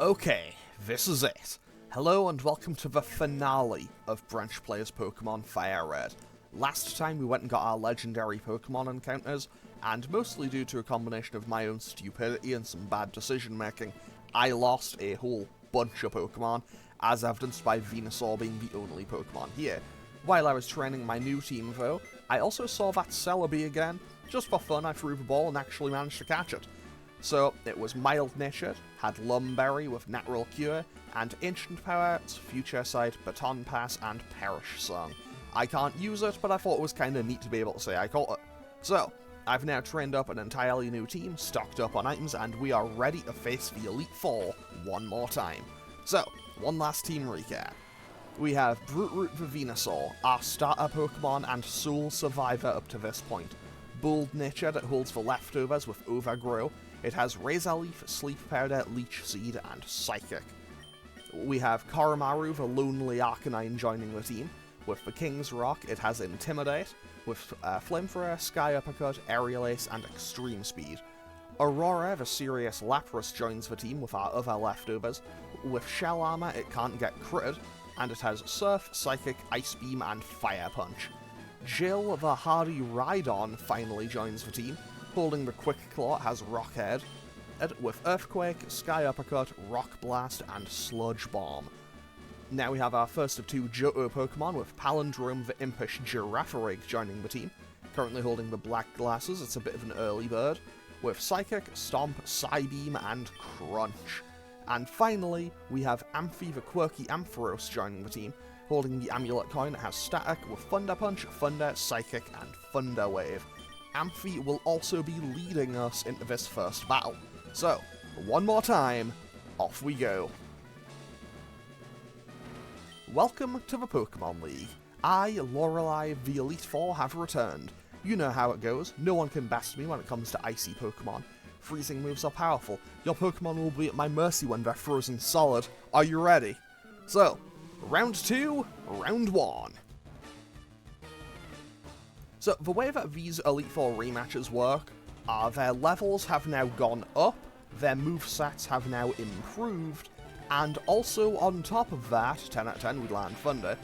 Okay, this is it. Hello and welcome to the finale of Branch Player's Pokemon Fire Red. Last time we went and got our legendary Pokemon encounters, and mostly due to a combination of my own stupidity and some bad decision making, I lost a whole bunch of Pokemon, as evidenced by Venusaur being the only Pokemon here. While I was training my new team though, I also saw that Celebi again. Just for fun I threw the ball and actually managed to catch it. So, it was mild-natured, had Lumberry with Natural Cure, and Ancient Power, Future Sight, Baton Pass, and Perish Song. I can't use it, but I thought it was kinda neat to be able to say I caught it. So, I've now trained up an entirely new team, stocked up on items, and we are ready to face the Elite Four one more time. So, one last team recap. We have Brootroot the Venusaur, our starter Pokemon and sole survivor up to this point. Bold-natured, it holds the leftovers with Overgrow. It has Razor Leaf, Sleep Powder, Leech Seed, and Psychic. We have Koromaru, the lonely Arcanine, joining the team. With the King's Rock, it has Intimidate, with Flamethrower, Sky Uppercut, Aerial Ace, and Extreme Speed. Aurora, the serious Lapras, joins the team with our other leftovers. With Shell Armor, it can't get critted, and it has Surf, Psychic, Ice Beam, and Fire Punch. Jill, the hardy Rhydon, finally joins the team. Holding the Quick Claw, has Rockhead, with Earthquake, Sky Uppercut, Rock Blast, and Sludge Bomb. Now we have our first of two Johto Pokemon, with Palindrome the Impish Girafarig joining the team. Currently holding the Black Glasses, it's a bit of an early bird, with Psychic, Stomp, Psybeam, and Crunch. And finally, we have Amphi the Quirky Ampharos joining the team. Holding the Amulet Coin, it has Static with Thunder Punch, Thunder, Psychic, and Thunder Wave. Amphi will also be leading us into this first battle. So, one more time, off we go. Welcome to the Pokemon League. I, Lorelei, the Elite Four, have returned. You know how it goes, no one can best me when it comes to icy Pokemon. Freezing moves are powerful, your Pokemon will be at my mercy when they're frozen solid. Are you ready? So, round 2, round 1. So, the way that these Elite Four rematches work are their levels have now gone up, their movesets have now improved, and also on top of that, 10 out of 10 we land Thunder,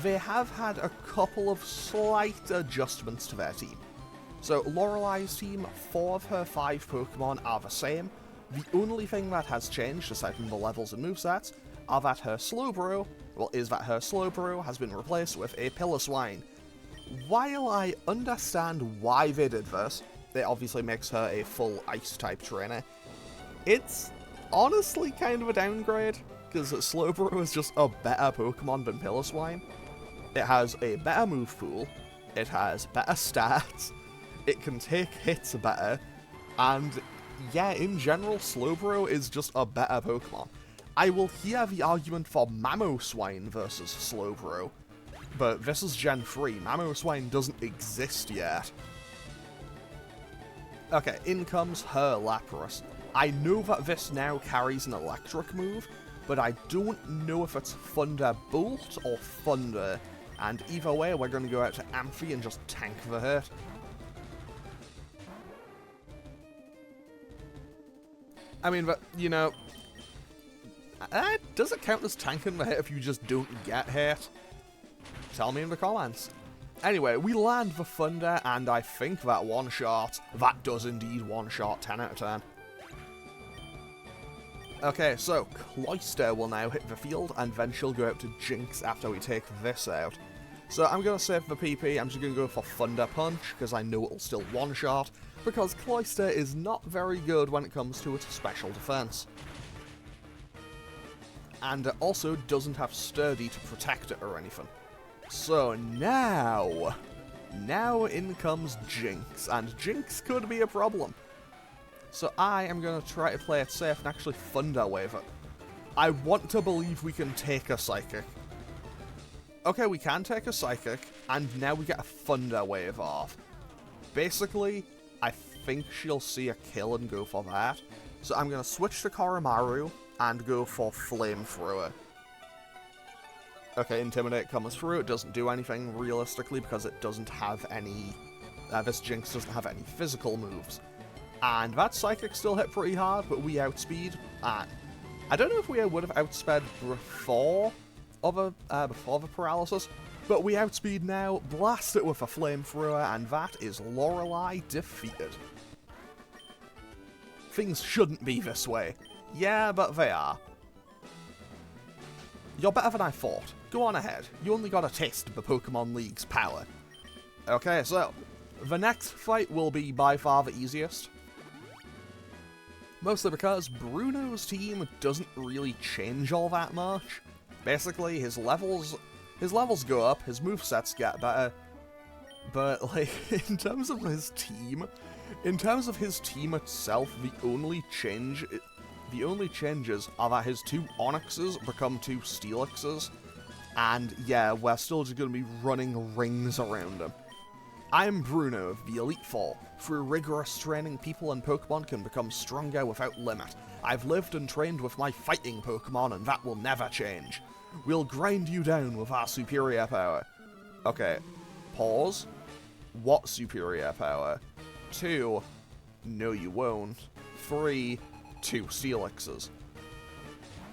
they have had a couple of slight adjustments to their team. So, Lorelei's team, 4 of her 5 Pokemon are the same. The only thing that has changed, aside from the levels and movesets, is that her Slowbro has been replaced with a Piloswine. While I understand why they did this, it obviously makes her a full Ice-type trainer, it's honestly kind of a downgrade, because Slowbro is just a better Pokemon than Piloswine. It has a better move pool, it has better stats, it can take hits better, and yeah, in general, Slowbro is just a better Pokemon. I will hear the argument for Mamoswine versus Slowbro, but this is Gen 3, Mamoswine doesn't exist yet. Okay, in comes her Lapras. I know that this now carries an electric move, but I don't know if it's Thunderbolt or Thunder, and either way we're going to go out to Amphi and just tank the hit. I mean, but, you know, does it count as tanking the hit if you just don't get hit? Tell me in the comments. Anyway, we land the Thunder, and I think that one-shot, that does indeed one-shot, 10 out of 10. Okay, so, Cloyster will now hit the field, and then she'll go out to Jinx after we take this out. So I'm going to save the PP, I'm just going to go for Thunder Punch, because I know it'll still one-shot, because Cloyster is not very good when it comes to its special defense. And it also doesn't have Sturdy to protect it or anything. So now in comes Jinx, and Jinx could be a problem. So I am going to try to play it safe and actually Thunder Wave it. I want to believe we can take a Psychic. Okay, we can take a Psychic, and now we get a Thunder Wave off. Basically, I think she'll see a kill and go for that. So I'm going to switch to Koromaru and go for Flamethrower. Okay, Intimidate comes through, it doesn't do anything realistically because it doesn't have any... this Jinx doesn't have any physical moves. And that Psychic still hit pretty hard, but we outspeed, and I don't know if we would have outsped before the paralysis, but we outspeed now, blast it with a flamethrower, and that is Lorelei defeated. Things shouldn't be this way. Yeah, but they are. You're better than I thought. Go on ahead. You only got a taste of the Pokemon League's power. Okay, so the next fight will be by far the easiest. Mostly because Bruno's team doesn't really change all that much. Basically, his levels go up, his movesets get better, but like in terms of his team itself, the only changes are that his 2 Onyxes become 2 Steelixes, and yeah, we're still just going to be running rings around him. I'm Bruno of the Elite Four. Through rigorous training, people and Pokemon can become stronger without limit. I've lived and trained with my fighting Pokemon, and that will never change. We'll grind you down with our superior power. Okay, pause. What superior power? 2, no you won't. 3, 2 Steelixes.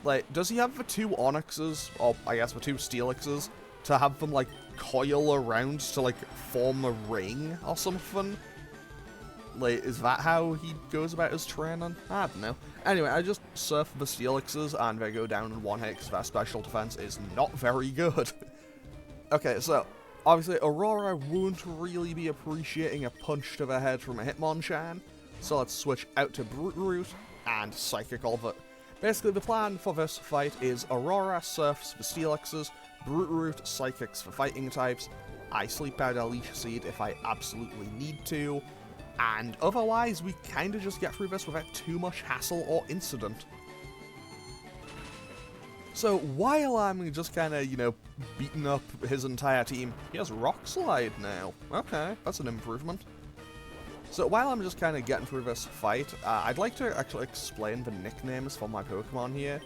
Like, does he have the 2 Onyxes, or I guess the 2 Steelixes, to have them, like, coil around to, like, form a ring or something? Like, is that how he goes about his training? I don't know. Anyway, I just surf the Steelixes and they go down in 1 hit because their special defense is not very good. Okay, so, obviously Aurora won't really be appreciating a punch to the head from a Hitmonchan, so let's switch out to Brute Root and Psychic Ultimate. Basically, the plan for this fight is Aurora surfs the Steelixes, Brute Root Psychics for fighting types, I Sleep Powder Leech Seed if I absolutely need to, and otherwise we kinda just get through this without too much hassle or incident. So while I'm just kinda, you know, beating up his entire team, he has Rock Slide now. Okay, that's an improvement. So while I'm just kinda getting through this fight, I'd like to actually explain the nicknames for my Pokemon here.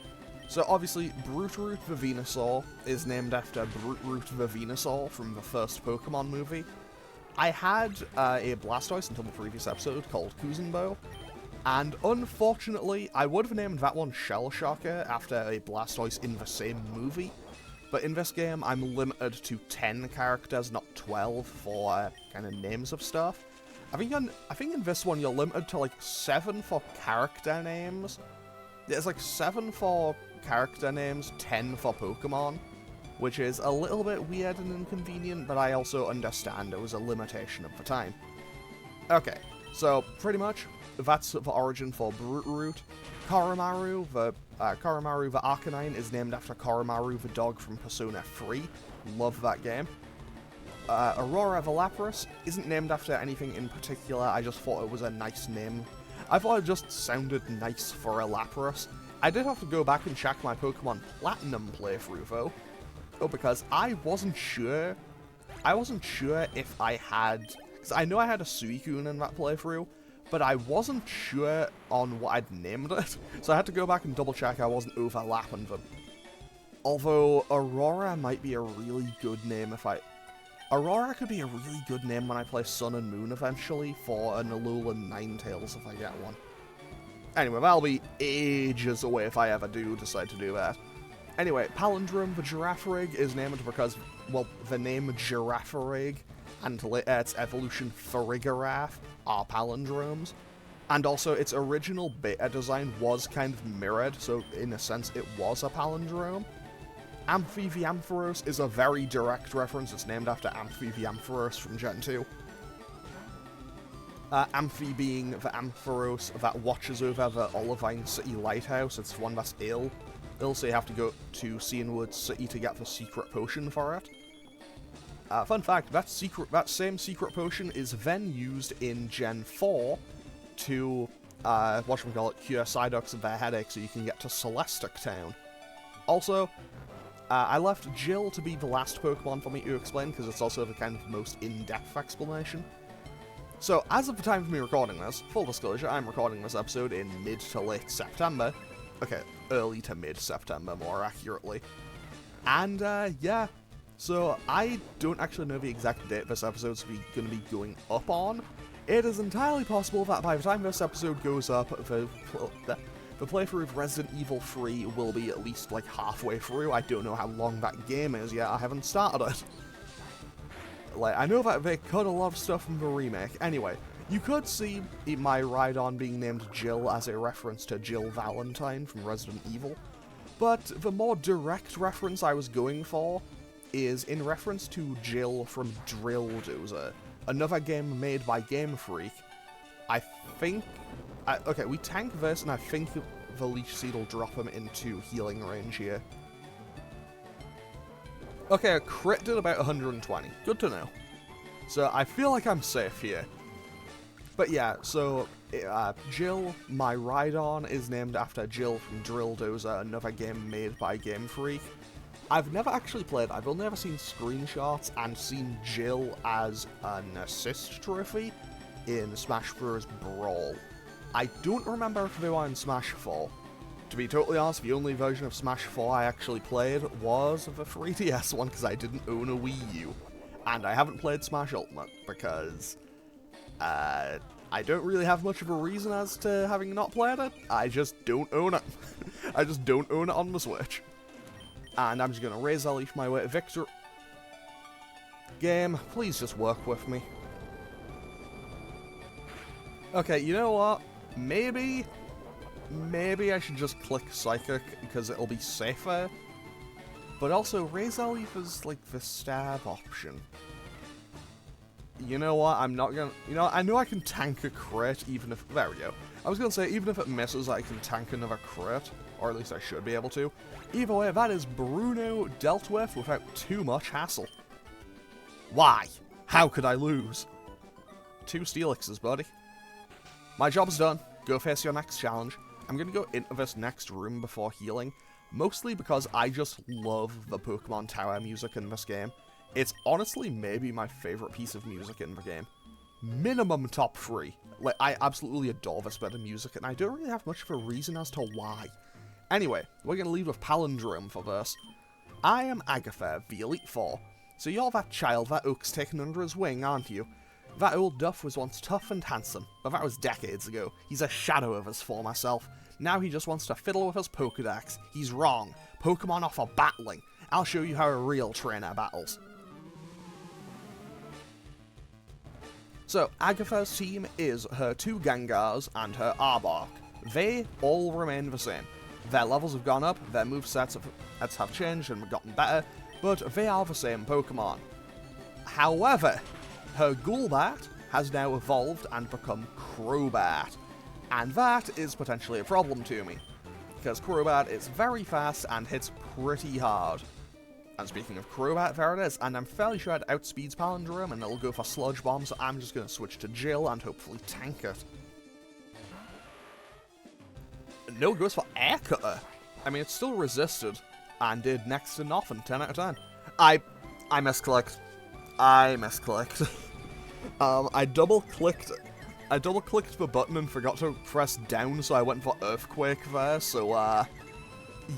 So obviously, Brute Root the Venusaur is named after Brute Root the Venusaur from the first Pokemon movie. I had a Blastoise until the previous episode called Kuzenbo, and unfortunately, I would have named that one Shell Shocker after a Blastoise in the same movie, but in this game, I'm limited to 10 characters, not 12, for kind of names of stuff. I think in this one, you're limited to like 7 for character names. There's like 7 for character names, 10 for Pokemon, which is a little bit weird and inconvenient, but I also understand it was a limitation of the time. Okay, so pretty much, that's the origin for Brute Root. Koromaru the Arcanine is named after Koromaru the dog from Persona 3. Love that game. Aurora the Lapras isn't named after anything in particular, I just thought it was a nice name. I thought it just sounded nice for a Lapras. I did have to go back and check my Pokemon Platinum playthrough though. Oh, because I wasn't sure if I had, because I know I had a Suicune in that playthrough, but I wasn't sure on what I'd named it, so I had to go back and double check I wasn't overlapping them. Although, Aurora might be a really good name Aurora could be a really good name when I play Sun and Moon eventually, for an Alolan Ninetales if I get one. Anyway, that'll be ages away if I ever do decide to do that. Anyway, Palindrome the Girafarig is named because, well, the name Girafarig and its evolution Farigiraf are palindromes. And also, its original beta design was kind of mirrored, so in a sense it was a palindrome. Amphi the Ampharos is a very direct reference, it's named after Amphi the Ampharos from Gen 2. Amphi being the Ampharos that watches over the Olivine City Lighthouse, it's one that's ill, so you have to go to Cianwood City to get the secret potion for it. Fun fact, that same secret potion is then used in Gen 4 to, cure Psyducks of their headache so you can get to Celestic Town. Also, I left Jill to be the last Pokemon for me to explain, because it's also the kind of most in-depth explanation. So, as of the time of me recording this, full disclosure, I'm recording this episode in mid to late September. Okay, early to mid-September, more accurately. And, yeah. So, I don't actually know the exact date this episode's going to be going up on. It is entirely possible that by the time this episode goes up, The playthrough of Resident Evil 3 will be at least like halfway through. I don't know how long that game is yet, I haven't started it. Like, I know that they cut a lot of stuff from the remake. Anyway, you could see my ride-on being named Jill as a reference to Jill Valentine from Resident Evil, but the more direct reference I was going for is in reference to Jill from Drill Dozer, another game made by Game Freak. I think... okay, we tank this, and I think the Leech Seed will drop him into healing range here. Okay, a crit did about 120. Good to know. So I feel like I'm safe here. But yeah, so Jill, my ride-on, is named after Jill from Drill Dozer, another game made by Game Freak. I've never actually played, I've only ever seen screenshots and seen Jill as an assist trophy in Smash Bros. Brawl. I don't remember if they were in Smash 4. To be totally honest, the only version of Smash 4 I actually played was the 3DS one, because I didn't own a Wii U. And I haven't played Smash Ultimate, because I don't really have much of a reason as to having not played it. I just don't own it. I just don't own it on the Switch. And I'm just going to Razor Leaf my way to victory. Game, please just work with me. Okay, you know what? Maybe I should just click Psychic, because it'll be safer. But also, Razor Leaf is, like, the stab option. You know what? I'm not gonna... You know, I know I can tank a crit, even if... There we go. I was gonna say, even if it misses, I can tank another crit. Or at least I should be able to. Either way, that is Bruno dealt with without too much hassle. Why? How could I lose? 2 Steelixes, buddy. My job's done. Go face your next challenge. I'm gonna go into this next room before healing, mostly because I just love the Pokemon Tower music in this game. It's honestly maybe my favorite piece of music in the game. Minimum top 3. Like, I absolutely adore this bit of music, and I don't really have much of a reason as to why. Anyway, we're gonna leave with Palindrome for this. I am Agatha, the Elite Four. So you're that child that Oak's taken under his wing, aren't you? That old duff was once tough and handsome, but that was decades ago. He's a shadow of his former self. Now he just wants to fiddle with his Pokedex. He's wrong. Pokemon offer battling. I'll show you how a real trainer battles. So, Agatha's team is her 2 Gengars and her Arbok. They all remain the same. Their levels have gone up, their movesets have changed and gotten better, but they are the same Pokemon. However, her Golbat has now evolved and become Crobat, and that is potentially a problem to me, because Crobat is very fast and hits pretty hard. And speaking of Crobat, there it is, and I'm fairly sure it outspeeds Palindrome and it'll go for Sludge Bomb, so I'm just going to switch to Jill and hopefully tank it. No, it goes for Air Cutter. I mean, it's still resisted, and did next to nothing, 10 out of 10. I misclicked. I double-clicked the button and forgot to press down, so I went for Earthquake there, so,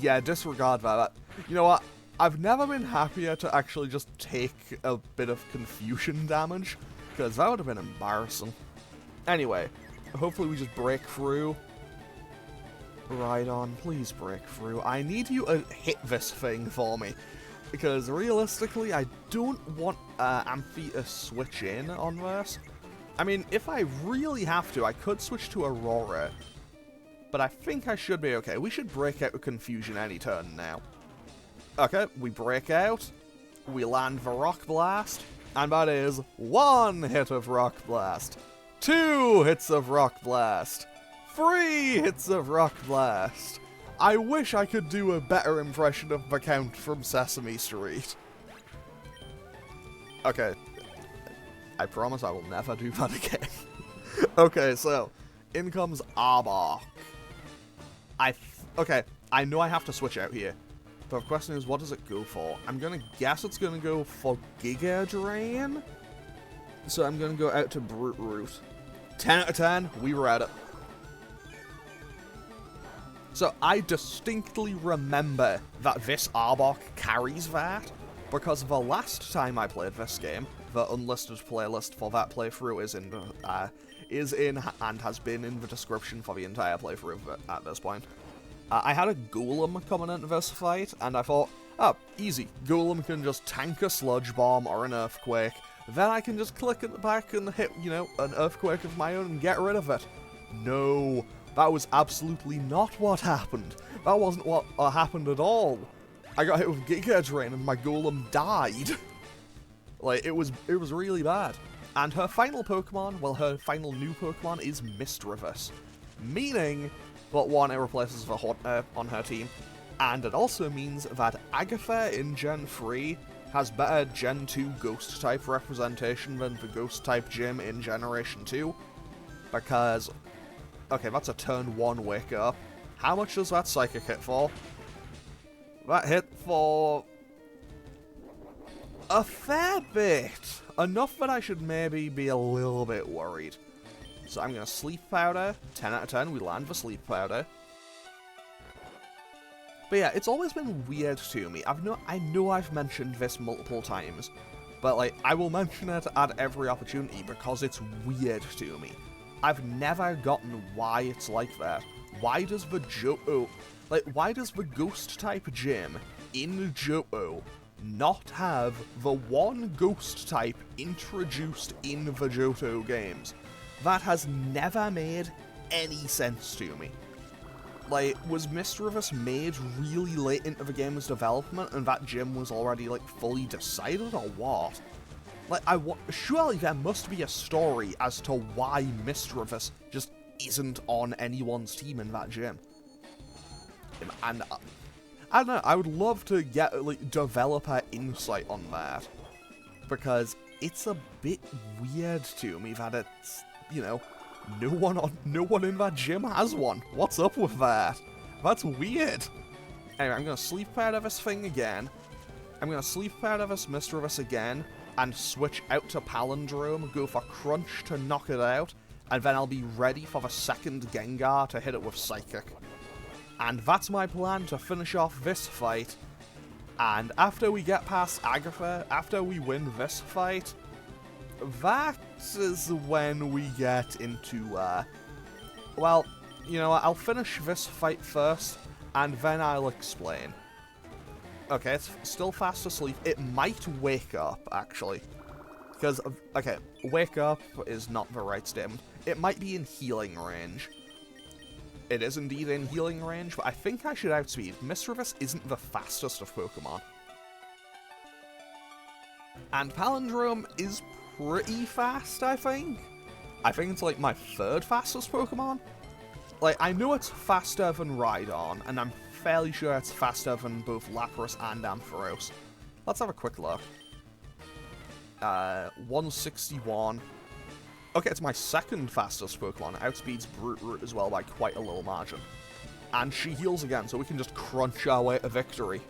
yeah, disregard that. You know what? I've never been happier to actually just take a bit of confusion damage, because that would have been embarrassing. Anyway, hopefully we just break through. Right on, please break through. I need you to hit this thing for me, because realistically, I don't want Amphi to switch in on this. I mean, if I really have to, I could switch to Aurora, but I think I should be okay. We should break out of confusion any turn now. Okay, we break out, we land the Rock Blast, and that is 1 hit of Rock Blast, 2 hits of Rock Blast, 3 hits of Rock Blast. I wish I could do a better impression of the Count from Sesame Street. Okay, I promise I will never do that again. Okay, so, in comes Arbok. Okay, I know I have to switch out here. But the question is, what does it go for? I'm gonna guess it's gonna go for Giga Drain. So I'm gonna go out to Brute Root. 10 out of 10, we were at it. So I distinctly remember that this Arbok carries that, because the last time I played this game, the unlisted playlist for that playthrough is in is in and has been in the description for the entire playthrough at this point. I had a Golem coming into this fight, and I thought, oh, easy. Golem can just tank a Sludge Bomb or an Earthquake. Then I can just click at the back and hit, you know, an Earthquake of my own and get rid of it. No, that was absolutely not what happened. That wasn't what happened at all. I got hit with Giga Drain and my Golem died. Like, it was really bad. And her final Pokemon, well, her final new Pokemon is Misdreavus. Meaning that one, it replaces the Haunter on her team. And it also means that Agatha in Gen 3 has better Gen 2 Ghost-type representation than the Ghost-type gym in Generation 2. Because, okay, that's a turn 1 Wake Up. How much does that Psychic hit for? That hit for a fair bit. Enough that I should maybe be a little bit worried. So I'm going to Sleep Powder. 10 out of 10, we land for Sleep Powder. But yeah, it's always been weird to me. I know I've mentioned this multiple times, but like, I will mention it at every opportunity because it's weird to me. I've never gotten why it's like that. Why does the why does the Ghost-type gym in Johto not have the one Ghost-type introduced in the Johto games? That has never made any sense to me. Like, was Misdreavus made really late into the game's development and that gym was already, like, fully decided, or what? Like, surely there must be a story as to why Misdreavus just isn't on anyone's team in that gym. And, I don't know, I would love to get, like, developer insight on that. Because it's a bit weird to me that it's, you know, no one in that gym has one. What's up with that? That's weird. Anyway, I'm going to Sleep Powder this thing again. I'm going to Sleep Powder this Misdreavus again, and switch out to Palindrome, go for Crunch to knock it out, and then I'll be ready for the second Gengar to hit it with Psychic. And that's my plan to finish off this fight. And after we get past Agatha, after we win this fight, that is when we get into, well, you know what, I'll finish this fight first, and then I'll explain. Okay, it's still fast asleep. It might wake up, actually. Because, okay, wake up is not the right statement. It might be in healing range. It is indeed in healing range, but I think I should outspeed. Misdreavus isn't the fastest of Pokemon. And Palindrome is pretty fast, I think. I think it's like my third fastest Pokemon. Like, I know it's faster than Rhydon, and I'm fairly sure it's faster than both Lapras and Ampharos. Let's have a quick look. 161. Okay, it's my second fastest Pokemon. Outspeeds Brute as well by quite a little margin. And she heals again, so we can just crunch our way to victory.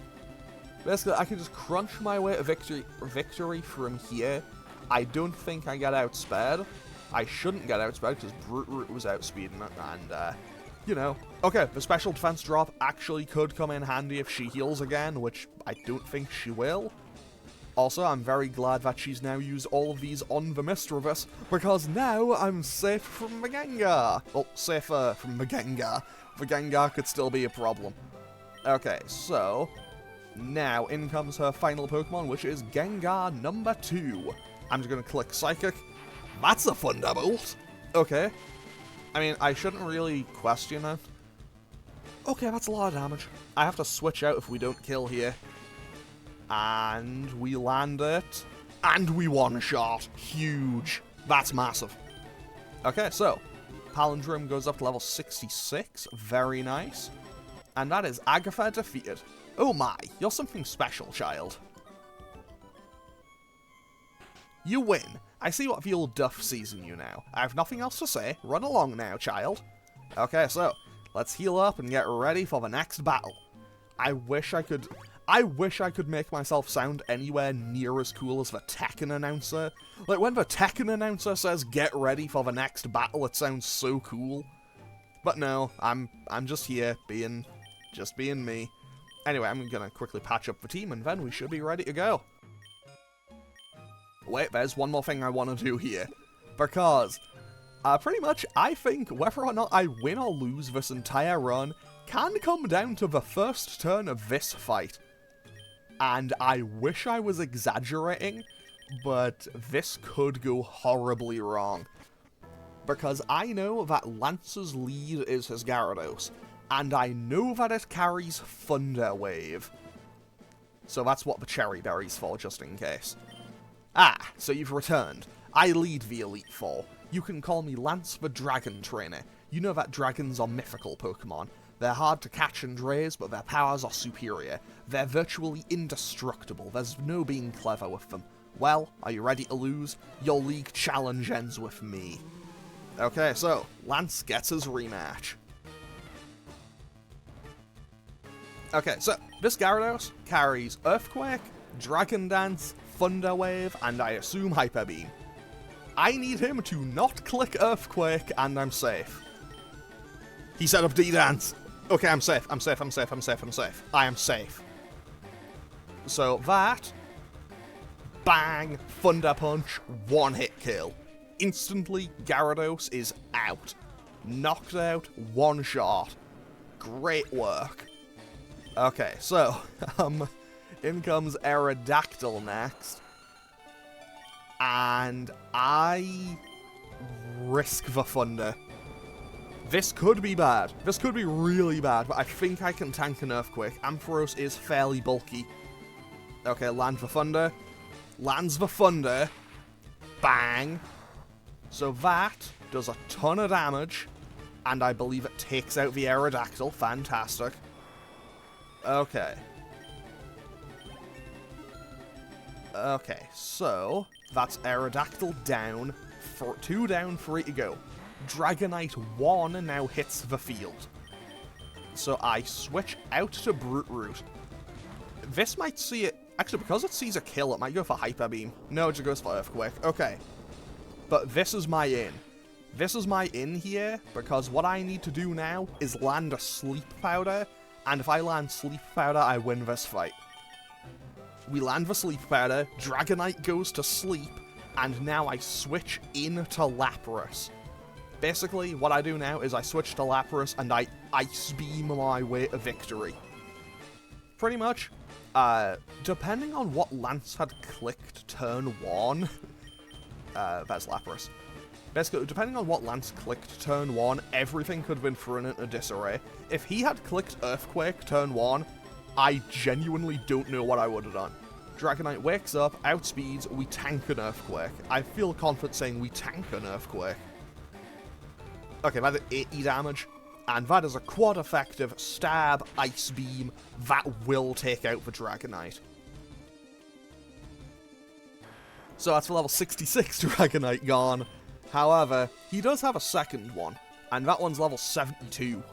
Basically, I can just crunch my way to victory from here. I don't think I get outspared. I shouldn't get outspared because Brute was outspeeding it, and, you know. Okay, the special defense drop actually could come in handy if she heals again, which I don't think she will. Also, I'm very glad that she's now used all of these on the Misdreavus, because now I'm safe from the Gengar. Well, safer from the Gengar. The Gengar could still be a problem. Okay, so now in comes her final Pokemon, which is Gengar number 2. I'm just going to click Psychic. That's a Thunderbolt. Okay. I mean, I shouldn't really question it. Okay, that's a lot of damage. I have to switch out if we don't kill here. And we land it. And we one-shot. Huge. That's massive. Okay, so Palindrome goes up to level 66. Very nice. And that is Agatha defeated. Oh my, you're something special, child. You win. I see what the old Duff sees in you now. I have nothing else to say. Run along now, child. Okay, so let's heal up and get ready for the next battle. I wish I could make myself sound anywhere near as cool as the Tekken announcer. Like, when the Tekken announcer says, get ready for the next battle, it sounds so cool. But no, I'm just here, being me. Anyway, I'm gonna quickly patch up the team, and then we should be ready to go. Wait, there's one more thing I want to do here. Because Pretty much, I think whether or not I win or lose this entire run can come down to the first turn of this fight. And I wish I was exaggerating, but this could go horribly wrong. Because I know that Lance's lead is his Gyarados, and I know that it carries Thunder Wave. So that's what the Cherry Berry's for, just in case. Ah, so you've returned. I lead the Elite Four. You can call me Lance the Dragon Trainer. You know that dragons are mythical Pokemon. They're hard to catch and raise, but their powers are superior. They're virtually indestructible. There's no being clever with them. Well, are you ready to lose? Your league challenge ends with me. Okay, so, Lance gets his rematch. Okay, so, this Gyarados carries Earthquake, Dragon Dance, Thunder Wave, and I assume Hyper Beam. I need him to not click Earthquake, and I'm safe. He set up D-Dance. Okay, I'm safe, I'm safe, I'm safe, I'm safe, I'm safe. I am safe. So that, bang, Thunder Punch, one-hit kill. Instantly, Gyarados is out. Knocked out, one shot. Great work. Okay, so, in comes Aerodactyl next. And I risk the Thunder. This could be bad. This could be really bad, but I think I can tank an Earthquake. Ampharos is fairly bulky. Okay, land the Thunder. Lands the Thunder. Bang. So that does a ton of damage, and I believe it takes out the Aerodactyl. Fantastic. Okay. Okay, so that's Aerodactyl down, 2 down, 3 to go. Dragonite 1 now hits the field. So I switch out to Brute Root. This might see it, actually because it sees a kill, it might go for Hyper Beam. No, it just goes for Earthquake. Okay. But this is my in. This is my in here, because what I need to do now is land a Sleep Powder, and if I land Sleep Powder, I win this fight. We land the Sleep Powder, Dragonite goes to sleep, and now I switch into Lapras. Basically, what I do now is I switch to Lapras, and I Ice Beam my way to victory. Pretty much. Depending on what Lance had clicked turn 1... that's Lapras. Basically, depending on what Lance clicked turn 1, everything could have been thrown into disarray. If he had clicked Earthquake turn 1, I genuinely don't know what I would have done. Dragonite wakes up, outspeeds, we tank an Earthquake. I feel confident saying we tank an Earthquake. Okay, that is 80 damage, and that is a quad-effective stab Ice Beam that will take out the Dragonite. So that's for level 66 Dragonite gone. However, he does have a second one, and that one's level 72.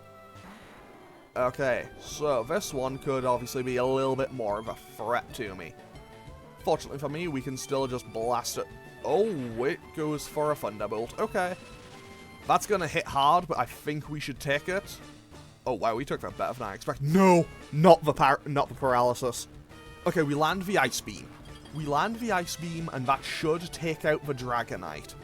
Okay, so this one could obviously be a little bit more of a threat to me. Fortunately for me, we can still just blast it. Oh, it goes for a Thunderbolt. Okay. That's gonna hit hard, but I think we should take it. Oh wow, we took that better than I expected. No! Not the paralysis. Okay, we land the Ice Beam. We land the Ice Beam, and that should take out the Dragonite.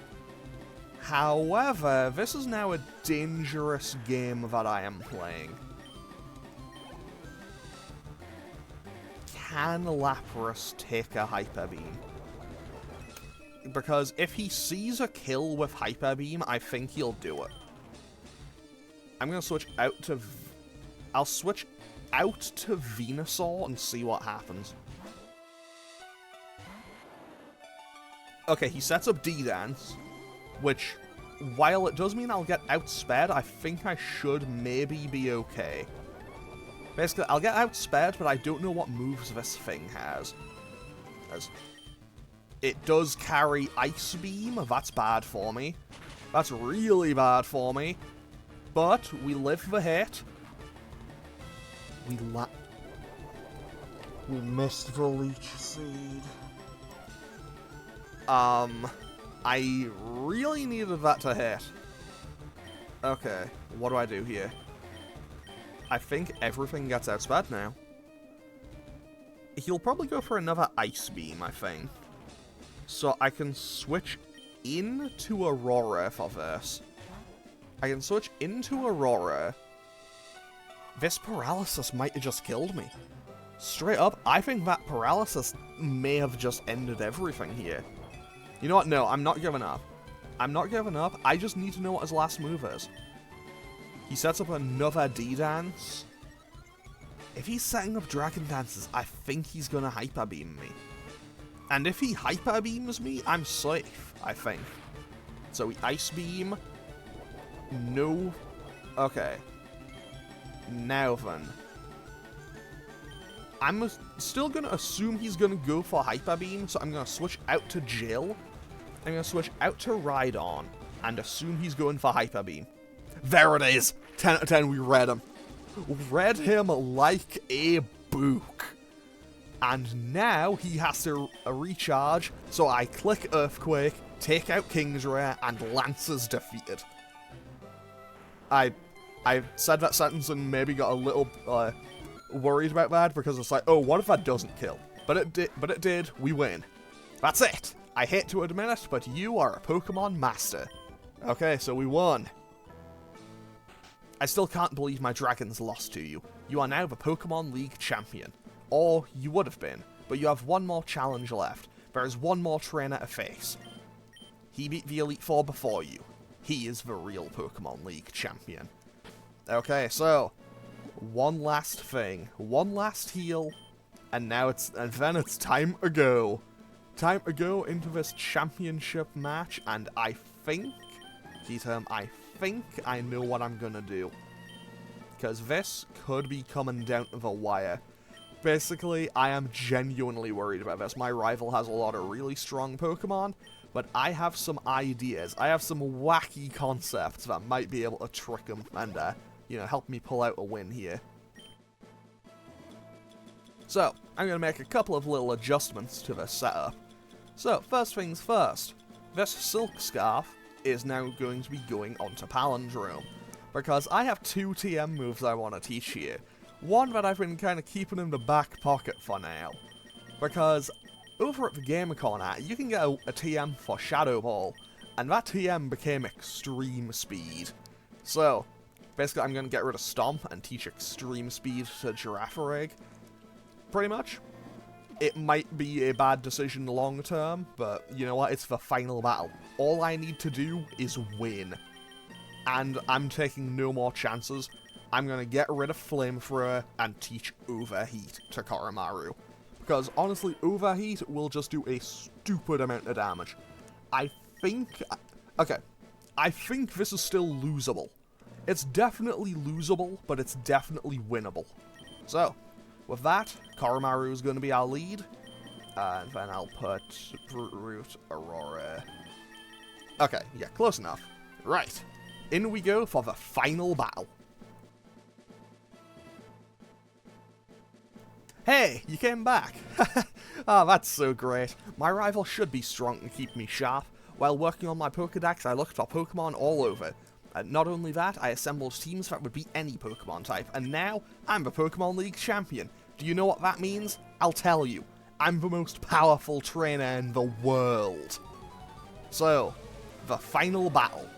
However, this is now a dangerous game that I am playing. Can Lapras take a Hyper Beam? Because if he sees a kill with Hyper Beam, I think he'll do it. I'm going to switch out to... I'll switch out to Venusaur and see what happens. Okay, he sets up D-Dance, which, while it does mean I'll get outspared, I think I should maybe be okay. Basically, I'll get outspared, but I don't know what moves this thing has. As it does carry Ice Beam, that's bad for me. That's really bad for me. But we live the hit. We missed the Leech Seed. I really needed that to hit. Okay, what do I do here? I think everything gets outspared now. He'll probably go for another Ice Beam, I think. So I can switch into Aurora for this. I can switch into Aurora. This paralysis might have just killed me. Straight up, I think that paralysis may have just ended everything here. You know what? No, I'm not giving up. I'm not giving up. I just need to know what his last move is. He sets up another D-Dance. If he's setting up Dragon Dances, I think he's gonna Hyper Beam me. And if he Hyper Beams me, I'm safe, I think. So we Ice Beam. No. Okay. Now then. I'm still gonna assume he's gonna go for Hyper Beam, so I'm gonna switch out to Jill. I'm gonna switch out to Rhydon, and assume he's going for Hyper Beam. There it is! 10 out of 10, we read him. Read him like a book. And now he has to recharge, so I click Earthquake, take out Kingsray, and Lance's defeated. I said that sentence and maybe got a little worried about that, because it's like, oh, what if that doesn't kill? But it did, we win. That's it! I hate to admit it, but you are a Pokemon Master. Okay, so we won. I still can't believe my dragons lost to you. You are now the Pokemon League champion. Or you would have been, but you have one more challenge left. There is one more trainer to face. He beat the Elite Four before you. He is the real Pokemon League champion. Okay, so one last thing, one last heal, and then it's time to go. Time to go into this championship match, and I think I know what I'm gonna do. Because this could be coming down to the wire. Basically, I am genuinely worried about this. My rival has a lot of really strong Pokemon, but I have some ideas. I have some wacky concepts that might be able to trick him and, help me pull out a win here. So, I'm going to make a couple of little adjustments to this setup. So, first things first, this Silk Scarf is now going to be going onto Palindrome, because I have two TM moves I want to teach here. One that I've been kind of keeping in the back pocket for now, because over at the Gamer Corner, you can get a TM for Shadow Ball, and that TM became Extreme Speed. So, basically I'm going to get rid of Stomp and teach Extreme Speed to Girafarig. Pretty much. It might be a bad decision long term, but you know what, it's the final battle. All I need to do is win. And I'm taking no more chances. I'm going to get rid of Flamethrower and teach Overheat to Koromaru. Because honestly, Overheat will just do a stupid amount of damage. I think this is still losable. It's definitely losable, but it's definitely winnable. So, with that, Koromaru is going to be our lead. And then I'll put Root Aurora. Okay, yeah, close enough. Right, in we go for the final battle. Hey, you came back! Oh, that's so great. My rival should be strong to keep me sharp. While working on my Pokédex, I looked for Pokemon all over. And not only that, I assembled teams that would beat any Pokemon type, and now, I'm the Pokemon League champion. Do you know what that means? I'll tell you. I'm the most powerful trainer in the world. So, the final battle.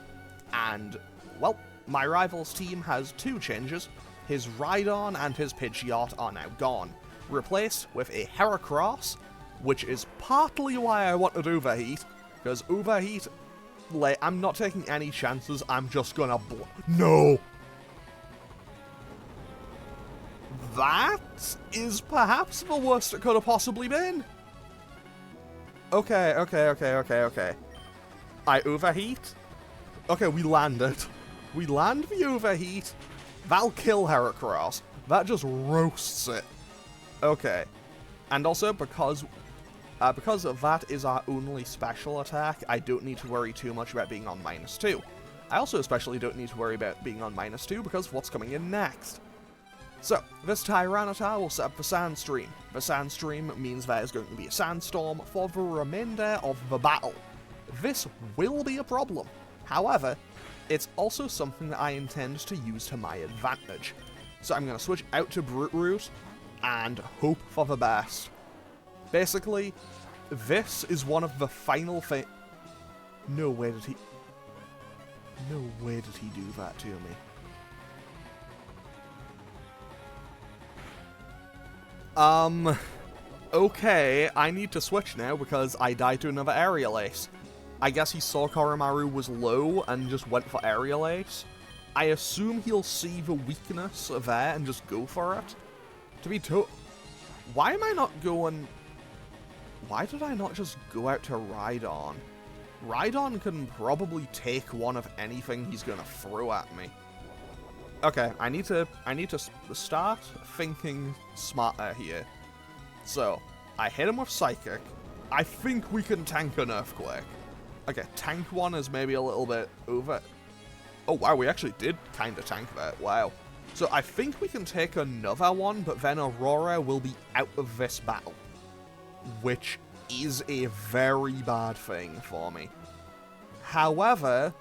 And, well, my rival's team has two changes. His Rhydon and his Pidgeot are now gone, replaced with a Heracross, which is partly why I wanted Overheat, because Overheat, like, I'm not taking any chances, I'm just gonna No! That is perhaps the worst it could have possibly been. Okay. I Overheat. Okay, we landed. We land the Overheat. That'll kill Heracross. That just roasts it. Okay. And also, because that is our only special attack, I don't need to worry too much about being on -2. I also especially don't need to worry about being on -2 because of what's coming in next. So, this Tyranitar will set up the Sandstream. The Sandstream means there is going to be a Sandstorm for the remainder of the battle. This will be a problem. However, it's also something that I intend to use to my advantage. So I'm going to switch out to Brute Root and hope for the best. Basically, this is one of the final No way did he... No way did he do that to me. Okay, I need to switch now because I died to another Aerial Ace. I guess he saw Koromaru was low and just went for Aerial Ace. I assume he'll see the weakness there and just go for it. To be why am I not going... Why did I not just go out to Rhydon? Rhydon can probably take one of anything he's gonna throw at me. Okay, I need to start thinking smarter here. So, I hit him with Psychic. I think we can tank an Earthquake. Okay, tank one is maybe a little bit over. Oh wow, we actually did kind of tank that. Wow. So I think we can take another one, but then Aurora will be out of this battle. Which is a very bad thing for me. However,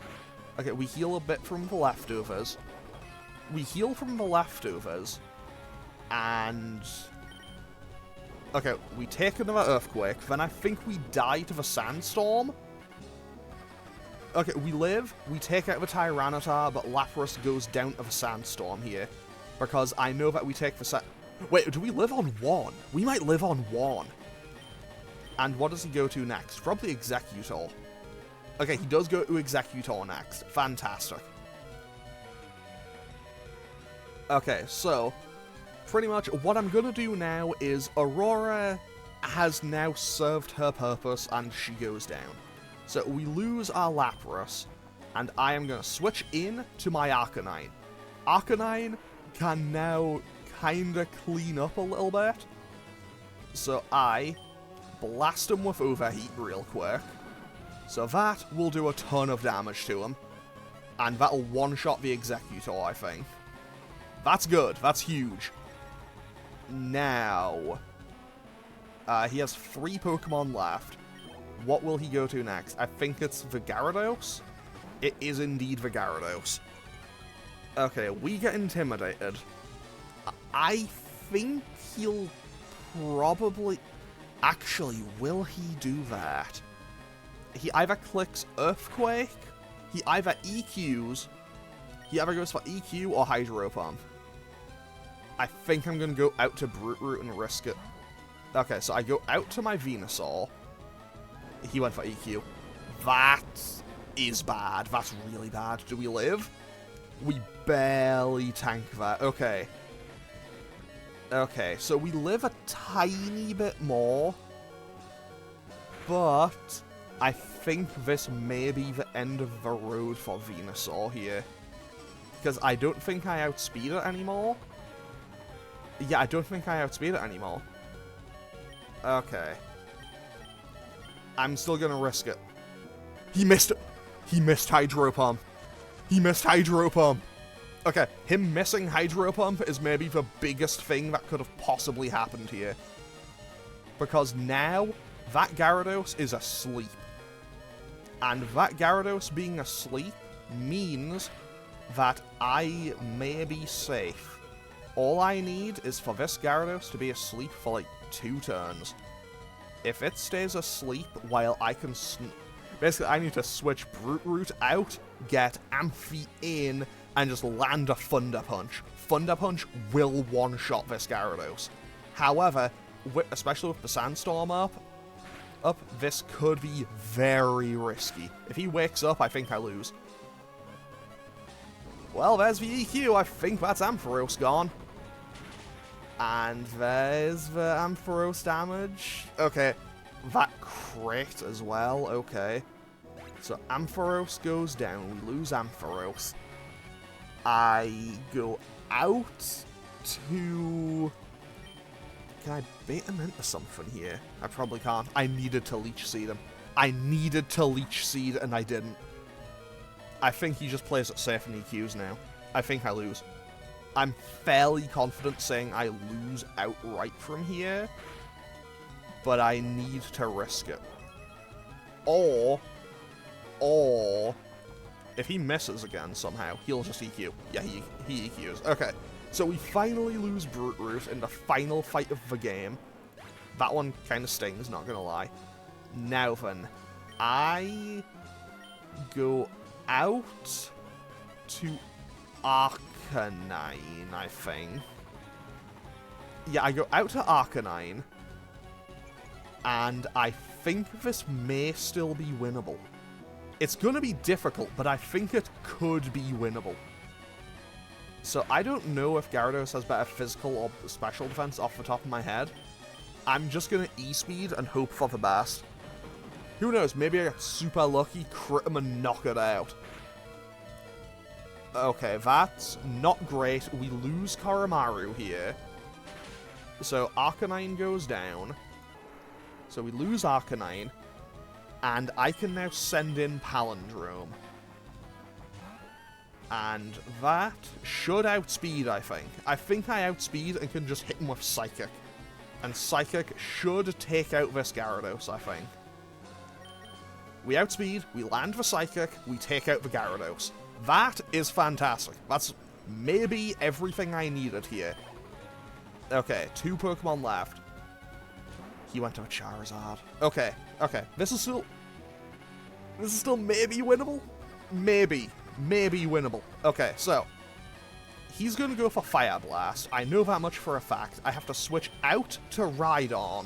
okay, we heal a bit from the leftovers. We heal from the leftovers, and... Okay, we take another Earthquake, then I think we die to the Sandstorm. Okay, we live, we take out the Tyranitar, but Lapras goes down to the Sandstorm here. Because I know that we take the Wait, do we live on 1? We might live on 1. And what does he go to next? Probably Executor. Okay, he does go to Executor next. Fantastic. Okay, so, pretty much what I'm gonna do now is Aurora has now served her purpose and she goes down. So we lose our Lapras, and I am gonna switch in to my Arcanine. Arcanine can now kinda clean up a little bit. So I blast him with Overheat real quick. So that will do a ton of damage to him. And that'll one-shot the Executor, I think. That's good. That's huge. Now, he has 3 Pokemon left. What will he go to next? I think it's the Gyarados? It is indeed the Gyarados. Okay, we get intimidated. I think he'll probably... Actually, will he do that? He either clicks Earthquake, he either EQs, he either goes for EQ or Hydro Pump. I think I'm going to go out to Brute Root and risk it. Okay, so I go out to my Venusaur. He went for EQ. That is bad. That's really bad. Do we live? We barely tank that. Okay. Okay, so we live a tiny bit more. But I think this may be the end of the road for Venusaur here. Because I don't think I outspeed it anymore. Yeah, I don't think I outspeed it anymore. Okay. I'm still gonna risk it. He missed it. He missed Hydro Pump. He missed Hydro Pump. Okay, him missing Hydro Pump is maybe the biggest thing that could have possibly happened here. Because now, that Gyarados is asleep. And that Gyarados being asleep means that I may be safe. All I need is for this Gyarados to be asleep for like 2 turns. If it stays asleep while I can... Basically, I need to switch Brute Root out, get Amphi in, and just land a Thunder Punch. Thunder Punch will one-shot this Gyarados. However, especially with the Sandstorm up, this could be very risky. If he wakes up, I think I lose. Well, there's the EQ. I think that's Ampharos gone. And there's the Ampharos damage. Okay, that crit as well. Okay. So Ampharos goes down. We lose Ampharos. I go out to... Can I bait him into something here? I probably can't. I needed to Leech Seed him. I needed to Leech Seed and I didn't. I think he just plays it safe and EQs now. I think I lose. I'm fairly confident saying I lose outright from here, but I need to risk it. Or, if he misses again somehow, he'll just EQ. Yeah, he EQs. Okay, so we finally lose Brute Root in the final fight of the game. That one kind of stings, not gonna lie. Now then, I go out to Arcanine, I think. Yeah, I go out to Arcanine, and I think this may still be winnable. It's gonna be difficult, but I think it could be winnable. So I don't know if Gyarados has better physical or special defense off the top of my head. I'm just gonna E-Speed and hope for the best. Who knows, maybe I get super lucky, crit him and knock it out. Okay, that's not great. We lose Koromaru here. So Arcanine goes down. So we lose Arcanine. And I can now send in Palindrome. And that should outspeed, I think. I think I outspeed and can just hit him with Psychic. And Psychic should take out this Gyarados, I think. We outspeed, we land the Psychic, we take out the Gyarados. That is fantastic. That's maybe everything I needed here. Okay, 2 Pokemon left. He went to a Charizard. Okay. This is still maybe winnable? Maybe winnable. Okay, so he's gonna go for Fire Blast. I know that much for a fact. I have to switch out to Rhydon.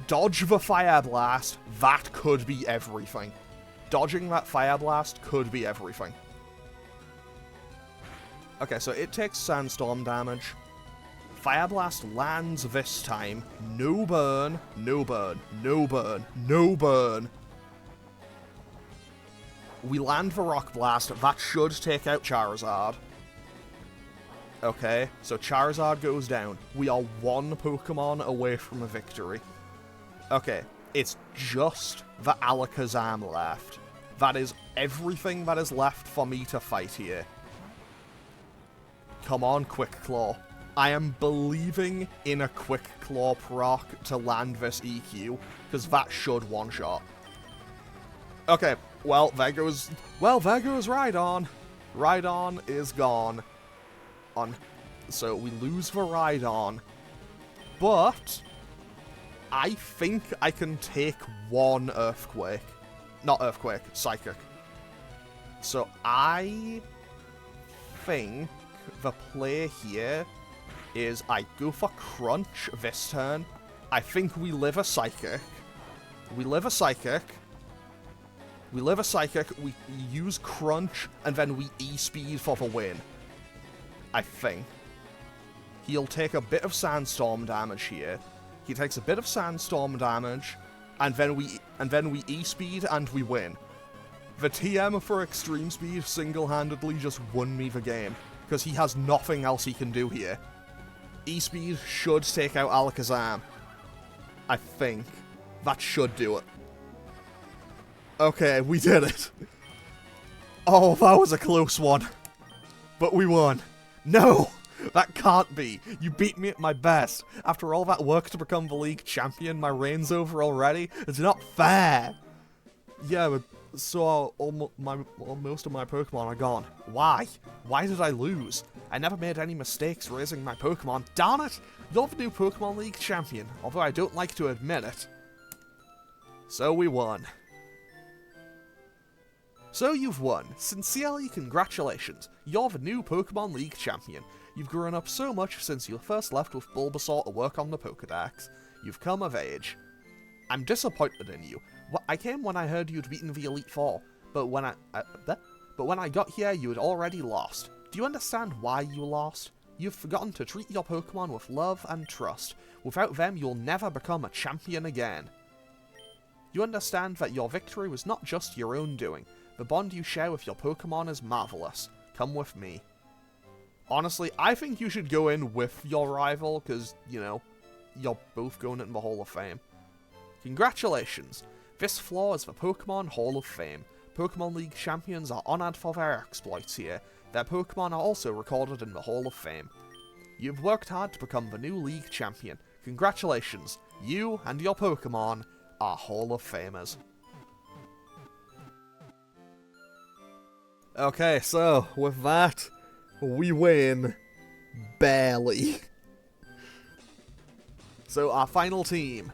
Dodge the Fire Blast. That could be everything. Dodging that Fire Blast could be everything. Okay, so it takes Sandstorm damage. Fire Blast lands this time. No burn. We land the Rock Blast. That should take out Charizard. Okay, so Charizard goes down. We are 1 Pokemon away from a victory. Okay, it's just the Alakazam left. That is everything that is left for me to fight here. Come on, Quick Claw. I am believing in a Quick Claw proc to land this EQ, because that should one-shot. Okay, well, there goes Rhydon. Rhydon is gone. So we lose the Rhydon. But I think I can take 1 Earthquake. Not Earthquake, Psychic. So I think the play here is I go for Crunch this turn. I think we live a Psychic. We use Crunch, and then we E-Speed for the win. I think. He'll take a bit of Sandstorm damage here. He takes a bit of Sandstorm damage, and then we E-Speed and we win. The TM for Extreme Speed single-handedly just won me the game, because he has nothing else he can do here. E-Speed should take out Alakazam. I think. That should do it. Okay, we did it. Oh, that was a close one. But we won. No! That can't be. You beat me at my best. After all that work to become the league champion, my reign's over already? It's not fair. Yeah, but so most of my Pokemon are gone. Why? Why did I lose? I never made any mistakes raising my Pokemon. Darn it! You're the new Pokemon League champion, although I don't like to admit it. So we won. So you've won. Sincerely, congratulations. You're the new Pokemon League champion. You've grown up so much since you first left with Bulbasaur to work on the Pokedex. You've come of age. I'm disappointed in you. I came when I heard you'd beaten the Elite Four, but when I got here, you had already lost. Do you understand why you lost? You've forgotten to treat your Pokemon with love and trust. Without them, you'll never become a champion again. You understand that your victory was not just your own doing. The bond you share with your Pokemon is marvelous. Come with me. Honestly, I think you should go in with your rival, because, you know, you're both going in the Hall of Fame. Congratulations! This floor is the Pokemon Hall of Fame. Pokemon League champions are honoured for their exploits here. Their Pokemon are also recorded in the Hall of Fame. You've worked hard to become the new League champion. Congratulations! You and your Pokemon are Hall of Famers. Okay, so, with that, we win. Barely. So, our final team.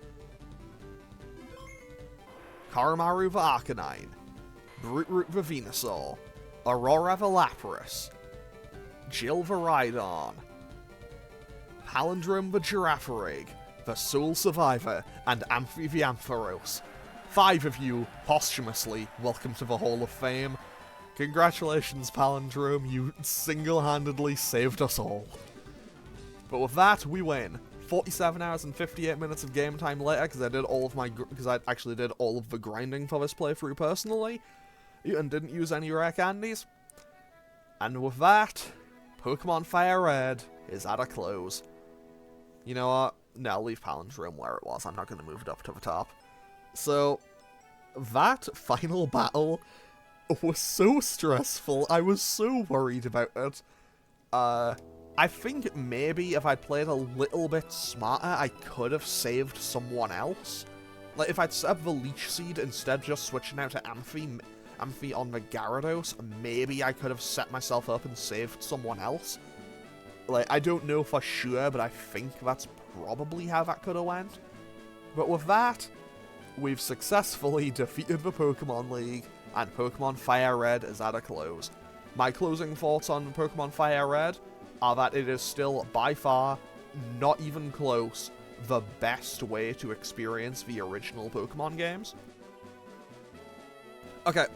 Koromaru the Arcanine, Brootroot the Venusaur, Aurora the Lapras, Jill the Rhydon, Palindrome the Girafarig, the Soul Survivor, and Amphi the Ampharos. 5 of you, posthumously, welcome to the Hall of Fame. Congratulations, Palindrome, you single-handedly saved us all. But with that, we win. 47 hours and 58 minutes of game time later, because I actually did all of the grinding for this playthrough personally, and didn't use any rare candies. And with that, Pokemon Fire Red is at a close. You know what? No, I'll leave Palindrome where it was. I'm not going to move it up to the top. So, that final battle was so stressful. I was so worried about it. I think maybe if I'd played a little bit smarter, I could have saved someone else. Like, if I'd set up the Leech Seed instead of just switching out to Amphi on the Gyarados, maybe I could have set myself up and saved someone else. Like, I don't know for sure, but I think that's probably how that could have went. But with that, we've successfully defeated the Pokemon League, and Pokemon Fire Red is at a close. My closing thoughts on Pokemon Fire Red are that it is still, by far, not even close, the best way to experience the original Pokemon games. Okay,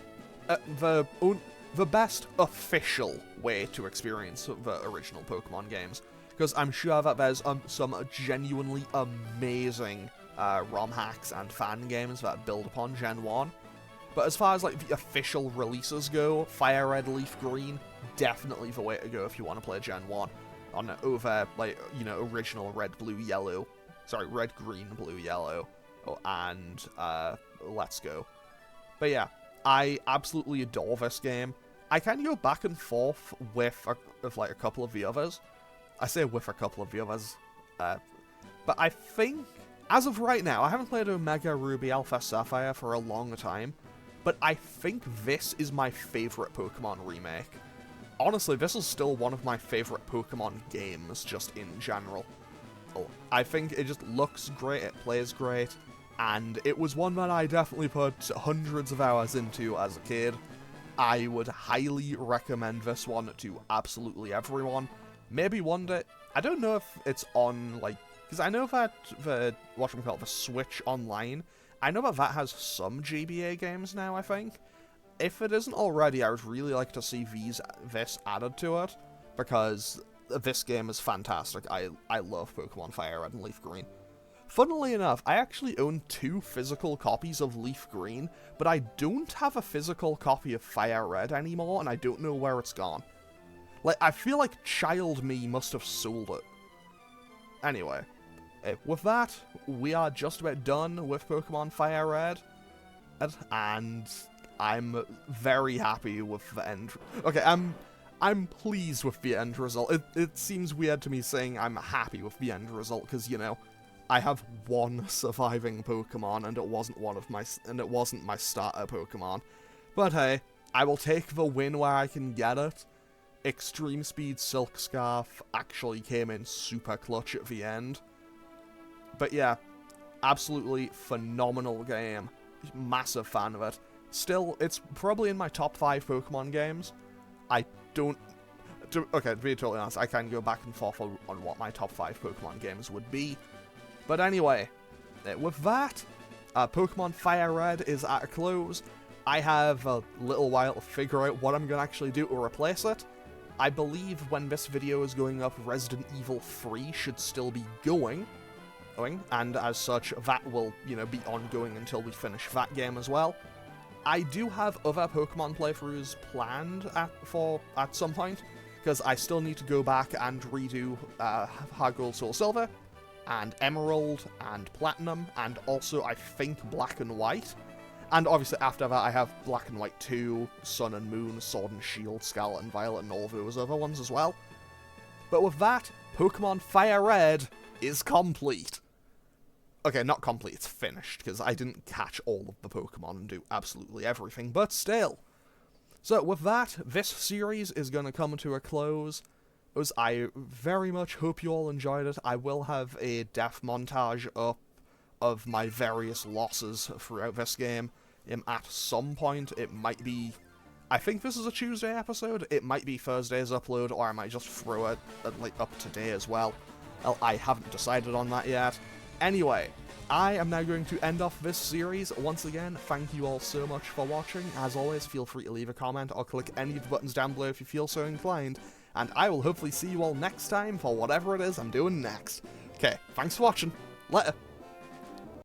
the best official way to experience the original Pokemon games, because I'm sure that there's some genuinely amazing ROM hacks and fan games that build upon Gen 1. But as far as like the official releases go, Fire Red, Leaf Green, definitely the way to go if you want to play Gen 1 over, like, you know, original Red, Blue, Yellow. Sorry, Red, Green, Blue, Yellow, and Let's Go. But yeah, I absolutely adore this game. I kind of go back and forth with like a couple of the others. I say with a couple of the others, but I think, as of right now, I haven't played Omega Ruby Alpha Sapphire for a long time, but I think this is my favorite Pokemon remake. Honestly, this is still one of my favorite Pokemon games, just in general. I think it just looks great, it plays great, and it was one that I definitely put hundreds of hours into as a kid. I would highly recommend this one to absolutely everyone. Maybe one day, I don't know if it's on, like, because I know that the Switch Online, I know that has some GBA games now, I think. If it isn't already, I would really like to see this added to it, because this game is fantastic. I love Pokemon Fire Red and Leaf Green. Funnily enough, I actually own 2 physical copies of Leaf Green, but I don't have a physical copy of Fire Red anymore, and I don't know where it's gone. Like, I feel like child me must have sold it. Anyway, with that, we are just about done with Pokemon Fire Red, and I'm very happy with the end. Okay, I'm pleased with the end result. It seems weird to me saying I'm happy with the end result, because, you know, I have one surviving Pokemon, and it wasn't my starter Pokemon. But hey, I will take the win where I can get it. Extreme Speed Silk Scarf actually came in super clutch at the end. But yeah, absolutely phenomenal game. Massive fan of it. Still, it's probably in my top 5 Pokemon games. Okay, to be totally honest, I can go back and forth on what my top 5 Pokemon games would be. But anyway, with that, Pokemon Fire Red is at a close. I have a little while to figure out what I'm going to actually do to replace it. I believe when this video is going up, Resident Evil 3 should still be going, and as such, that will, you know, be ongoing until we finish that game as well. I do have other Pokemon playthroughs planned at some point, because I still need to go back and redo Heart Gold, Soul Silver, and Emerald, and Platinum, and also, I think, Black and White. And obviously after that I have Black and White 2, Sun and Moon, Sword and Shield, Scarlet and Violet, and all those other ones as well. But with that, Pokemon Fire Red is complete. Okay, not complete, it's finished, because I didn't catch all of the Pokemon and do absolutely everything, but still. So with that, this series is going to come to a close. As I very much hope you all enjoyed it. I will have a death montage up of my various losses throughout this game, at some point. It might be... I think this is a Tuesday episode. It might be Thursday's upload, or I might just throw it like up today as well. Well, I haven't decided on that yet. Anyway, I am now going to end off this series. Once again, thank you all so much for watching. As always, feel free to leave a comment or click any of the buttons down below if you feel so inclined. And I will hopefully see you all next time for whatever it is I'm doing next. Okay, thanks for watching. Later.